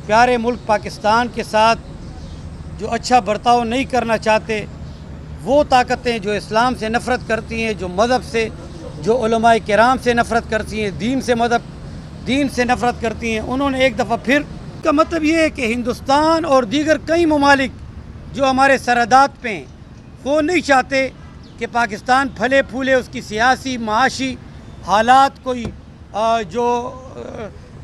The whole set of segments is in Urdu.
پیارے ملک پاکستان کے ساتھ جو اچھا برتاؤ نہیں کرنا چاہتے، وہ طاقتیں جو اسلام سے نفرت کرتی ہیں، جو مذہب سے، جو علماء کرام سے نفرت کرتی ہیں، دین سے نفرت کرتی ہیں، انہوں نے ایک دفعہ پھر کا مطلب یہ ہے کہ ہندوستان اور دیگر کئی ممالک جو ہمارے سرحدات پہ ہیں وہ نہیں چاہتے کہ پاکستان پھلے پھولے، اس کی سیاسی معاشی حالات کوئی جو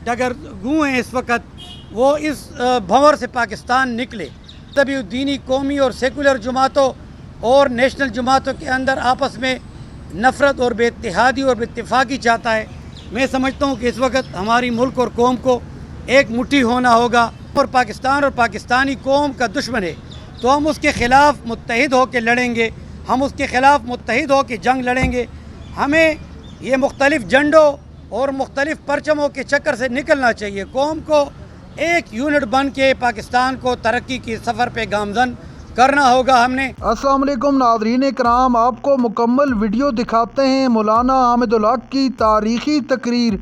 ڈگر گوں ہیں اس وقت وہ اس بھنور سے پاکستان نکلے۔ تبھی دینی، قومی اور سیکولر جماعتوں اور نیشنل جماعتوں کے اندر آپس میں نفرت اور بے اتحادی اور بے اتفاقی چاہتا ہے۔ میں سمجھتا ہوں کہ اس وقت ہماری ملک اور قوم کو ایک مٹھی ہونا ہوگا، اور پاکستان اور پاکستانی قوم کا دشمن ہے تو ہم اس کے خلاف متحد ہو کے لڑیں گے، ہم اس کے خلاف متحد ہو کے جنگ لڑیں گے۔ ہمیں یہ مختلف جھنڈوں اور مختلف پرچموں کے چکر سے نکلنا چاہیے۔ قوم کو ایک یونٹ بن کے پاکستان کو ترقی کی سفر پہ گامزن کرنا ہوگا۔ ہم نے السلام علیکم ناظرین کرام، آپ کو مکمل ویڈیو دکھاتے ہیں مولانا حامد الحق کی تاریخی تقریر،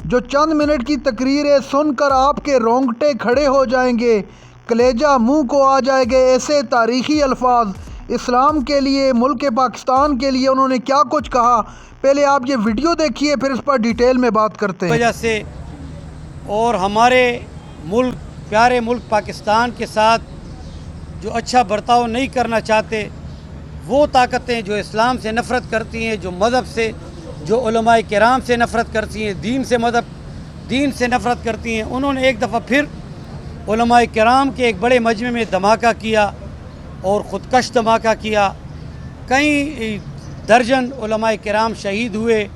جو چند منٹ کی تقریر ہے، سن کر آپ کے رونگٹے کھڑے ہو جائیں گے، کلیجہ منہ کو آ جائے گے۔ ایسے تاریخی الفاظ اسلام کے لیے، ملک پاکستان کے لیے انہوں نے کیا کچھ کہا، پہلے آپ یہ ویڈیو دیکھیے پھر اس پر ڈیٹیل میں بات کرتے ہیں۔ وجہ سے اور ہمارے ملک، پیارے ملک پاکستان کے ساتھ جو اچھا برتاؤ نہیں کرنا چاہتے، وہ طاقتیں جو اسلام سے نفرت کرتی ہیں، جو مذہب سے، جو علماء کرام سے نفرت کرتی ہیں، دین سے نفرت کرتی ہیں، انہوں نے ایک دفعہ پھر علماء کرام کے ایک بڑے مجمع میں دھماکہ کیا اور خودکش دھماکہ کیا۔ کئی درجن علماء کرام شہید ہوئے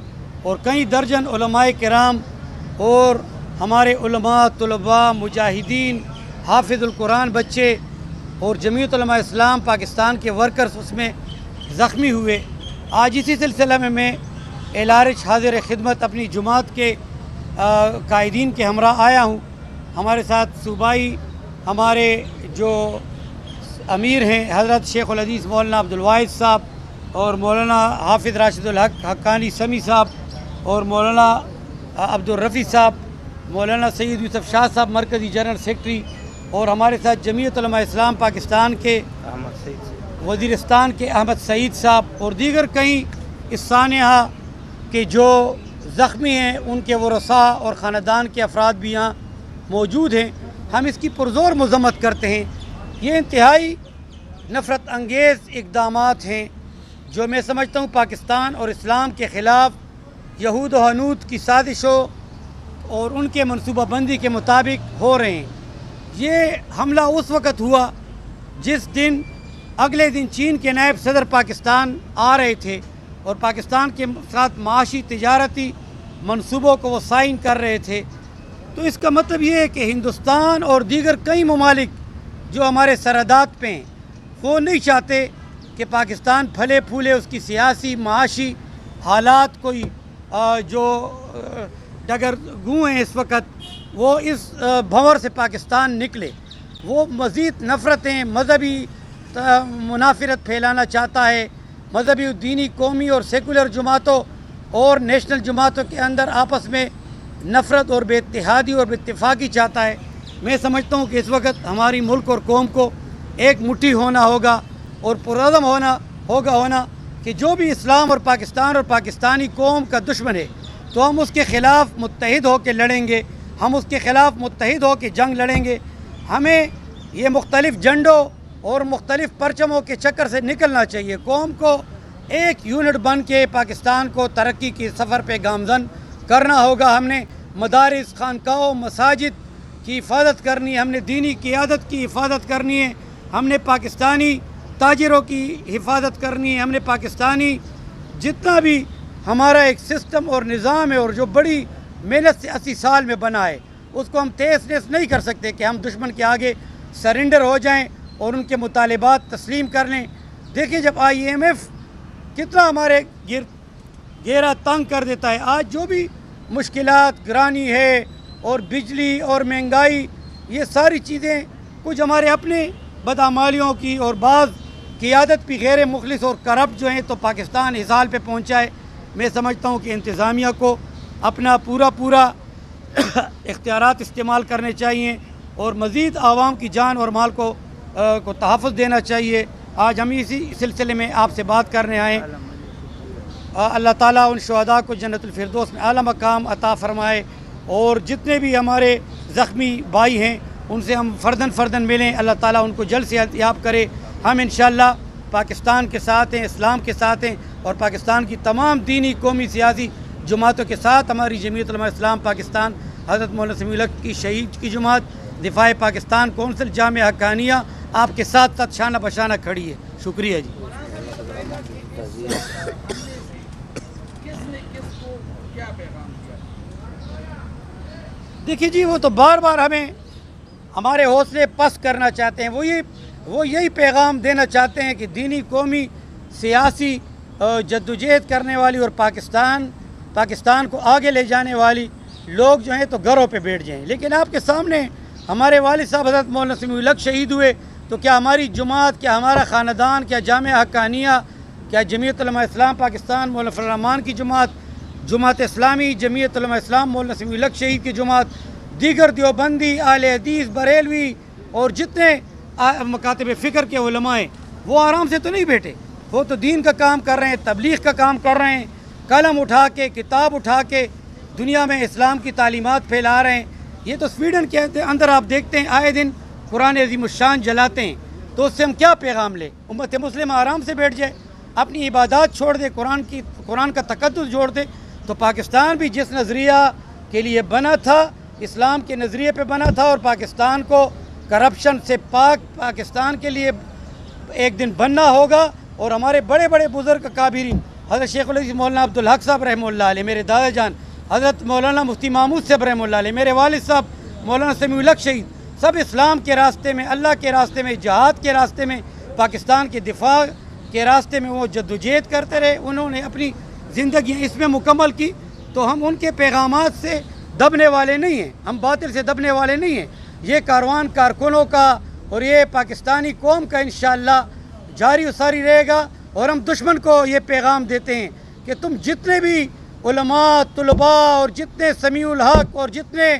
اور کئی درجن علماء کرام اور ہمارے علماء، طلباء، مجاہدین، حافظ القرآن بچے اور جمعیت علماء اسلام پاکستان کے ورکرز اس میں زخمی ہوئے۔ آج اسی سلسلہ میں الارج حاضر خدمت اپنی جماعت کے قائدین کے ہمراہ آیا ہوں۔ ہمارے ساتھ صوبائی ہمارے جو امیر ہیں حضرت شیخ الحدیث مولانا عبدالواحد صاحب اور مولانا حافظ راشد الحق حقانی سمی صاحب اور مولانا عبدالرفیع صاحب، مولانا سید یوسف شاہ صاحب مرکزی جنرل سیکرٹری، اور ہمارے ساتھ جمعیت علماء اسلام پاکستان کے وزیرستان کے احمد سعید صاحب اور دیگر کئی اس سانحہ کے جو زخمی ہیں، ان کے ورثاء اور خاندان کے افراد بھی یہاں موجود ہیں۔ ہم اس کی پرزور مذمت کرتے ہیں۔ یہ انتہائی نفرت انگیز اقدامات ہیں جو میں سمجھتا ہوں پاکستان اور اسلام کے خلاف یہود و حنود کی سازشوں اور ان کے منصوبہ بندی کے مطابق ہو رہے ہیں۔ یہ حملہ اس وقت ہوا جس دن اگلے دن چین کے نائب صدر پاکستان آ رہے تھے اور پاکستان کے ساتھ معاشی تجارتی منصوبوں کو وہ سائن کر رہے تھے۔ تو اس کا مطلب یہ ہے کہ ہندوستان اور دیگر کئی ممالک جو ہمارے سرحدات پہ ہیں وہ نہیں چاہتے کہ پاکستان پھلے پھولے، اس کی سیاسی معاشی حالات کوئی جو ڈگر گوں ہیں اس وقت وہ اس بھنور سے پاکستان نکلے۔ وہ مزید نفرتیں، مذہبی منافرت پھیلانا چاہتا ہے، مذہبی، دینی، قومی اور سیکولر جماعتوں اور نیشنل جماعتوں کے اندر آپس میں نفرت اور بے اتحادی اور بے اتفاقی چاہتا ہے۔ میں سمجھتا ہوں کہ اس وقت ہماری ملک اور قوم کو ایک مٹھی ہونا ہوگا اور پرعزم ہونا کہ جو بھی اسلام اور پاکستان اور پاکستانی قوم کا دشمن ہے تو ہم اس کے خلاف متحد ہو کے لڑیں گے، ہم اس کے خلاف متحد ہو کے جنگ لڑیں گے۔ ہمیں یہ مختلف جھنڈوں اور مختلف پرچموں کے چکر سے نکلنا چاہیے۔ قوم کو ایک یونٹ بن کے پاکستان کو ترقی کی سفر پہ گامزن کرنا ہوگا۔ ہم نے مدارس، خانقاہوں، مساجد کی حفاظت کرنی ہے، ہم نے دینی قیادت کی حفاظت کرنی ہے، ہم نے پاکستانی تاجروں کی حفاظت کرنی ہے، ہم نے پاکستانی جتنا بھی ہمارا ایک سسٹم اور نظام ہے اور جو بڑی محنت سے 80 سال میں بنا ہے اس کو ہم تیز نہیں کر سکتے کہ ہم دشمن کے آگے سرنڈر ہو جائیں اور ان کے مطالبات تسلیم کر لیں۔ دیکھیں جب IMF کتنا ہمارے گھیرا تنگ کر دیتا ہے، آج جو بھی مشکلات گرانی ہے اور بجلی اور مہنگائی، یہ ساری چیزیں کچھ ہمارے اپنے بدعمالیوں کی اور بعض قیادت بھی غیر مخلص اور کرپٹ جو ہیں تو پاکستان اس حال پہ پہنچا ہے۔ میں سمجھتا ہوں کہ انتظامیہ کو اپنا پورا اختیارات استعمال کرنے چاہیے اور مزید عوام کی جان اور مال کو تحفظ دینا چاہیے۔ آج ہم اسی سلسلے میں آپ سے بات کرنے آئے۔ اللہ تعالیٰ ان شہداء کو جنت الفردوس میں اعلیٰ مقام عطا فرمائے، اور جتنے بھی ہمارے زخمی بھائی ہیں ان سے ہم فردن ملیں، اللہ تعالیٰ ان کو جلد سے یاب کرے۔ ہم انشاءاللہ پاکستان کے ساتھ ہیں، اسلام کے ساتھ ہیں، اور پاکستان کی تمام دینی قومی سیاسی جماعتوں کے ساتھ ہماری جمعیت علماء اسلام پاکستان حضرت مولانا سمیع الحق کی شہید کی جماعت، دفاع پاکستان کونسل، جامعہ حقانیہ آپ کے ساتھ شانہ بشانہ کھڑی ہے۔ شکریہ جی۔ دیکھیے جی، وہ تو بار بار ہمیں ہمارے حوصلے پست کرنا چاہتے ہیں، وہ یہی پیغام دینا چاہتے ہیں کہ دینی قومی سیاسی جدوجہد کرنے والی اور پاکستان کو آگے لے جانے والی لوگ جو ہیں تو گھروں پہ بیٹھ جائیں۔ لیکن آپ کے سامنے ہمارے والد صاحب حضرت مولانا سمیع الحق شہید ہوئے، تو کیا ہماری جماعت، کیا ہمارا خاندان، کیا جامعہ حقانیہ، کیا جمعیت علماء اسلام پاکستان مولانا فضل الرحمان کی جماعت اسلامی، جمعیت علماء اسلام مولانا سمیع الحق شہید کی جماعت، دیگر دیوبندی، اہل حدیث، بریلوی اور جتنے مکاتب فکر کے علماء ہیں، وہ آرام سے تو نہیں بیٹھے، وہ تو دین کا کام کر رہے ہیں، تبلیغ کا کام کر رہے ہیں، قلم اٹھا کے، کتاب اٹھا کے دنیا میں اسلام کی تعلیمات پھیلا رہے ہیں۔ یہ تو سویڈن کے اندر آپ دیکھتے ہیں آئے دن قرآن عظیم الشان جلاتے ہیں، تو اس سے ہم کیا پیغام لیں؟ امت مسلمہ آرام سے بیٹھ جائے، اپنی عبادات چھوڑ دے، قرآن کا تقدس جوڑ دے۔ تو پاکستان بھی جس نظریہ کے لیے بنا تھا، اسلام کے نظریے پہ بنا تھا، اور پاکستان کو کرپشن سے پاک پاکستان کے لیے ایک دن بننا ہوگا۔ اور ہمارے بڑے بڑے بزرگ کابرین حضرت شیخ الحدیث مولانا عبدالحق صاحب رحمہ اللہ علیہ، میرے دادا جان حضرت مولانا مفتی محمود صاحب رحمہ اللہ علیہ، میرے والد صاحب مولانا سمیع الحق شہید، سب اسلام کے راستے میں، اللہ کے راستے میں، جہاد کے راستے میں، پاکستان کے دفاع کے راستے میں وہ جدوجہد کرتے رہے۔ انہوں نے اپنی زندگیاں اس میں مکمل کی، تو ہم ان کے پیغامات سے دبنے والے نہیں ہیں، ہم باطل سے دبنے والے نہیں ہیں۔ یہ کاروان کارکنوں کا اور یہ پاکستانی قوم کا انشاءاللہ جاری و ساری رہے گا۔ اور ہم دشمن کو یہ پیغام دیتے ہیں کہ تم جتنے بھی علماء، طلباء، اور جتنے سمیع الحق، اور جتنے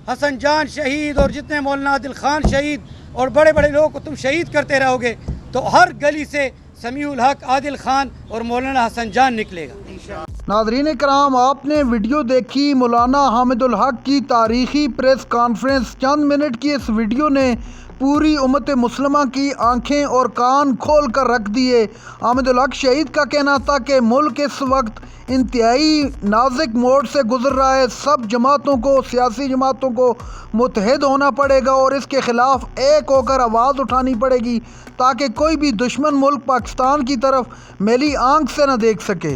حسن جان شہید، اور جتنے مولانا عادل خان شہید، اور بڑے بڑے لوگوں کو تم شہید کرتے رہو گے، تو ہر گلی سے سمیع الحق، عادل خان اور مولانا حسن جان نکلے گا۔ ناظرین کرام، آپ نے ویڈیو دیکھی مولانا حامد الحق کی تاریخی پریس کانفرنس۔ چند منٹ کی اس ویڈیو نے پوری امت مسلمہ کی آنکھیں اور کان کھول کر رکھ دیے۔ حامد الحق شہید کا کہنا تھا کہ ملک اس وقت انتہائی نازک موڑ سے گزر رہا ہے، سب جماعتوں کو، سیاسی جماعتوں کو متحد ہونا پڑے گا اور اس کے خلاف ایک ہو کر آواز اٹھانی پڑے گی، تاکہ کوئی بھی دشمن ملک پاکستان کی طرف میلی آنکھ سے نہ دیکھ سکے۔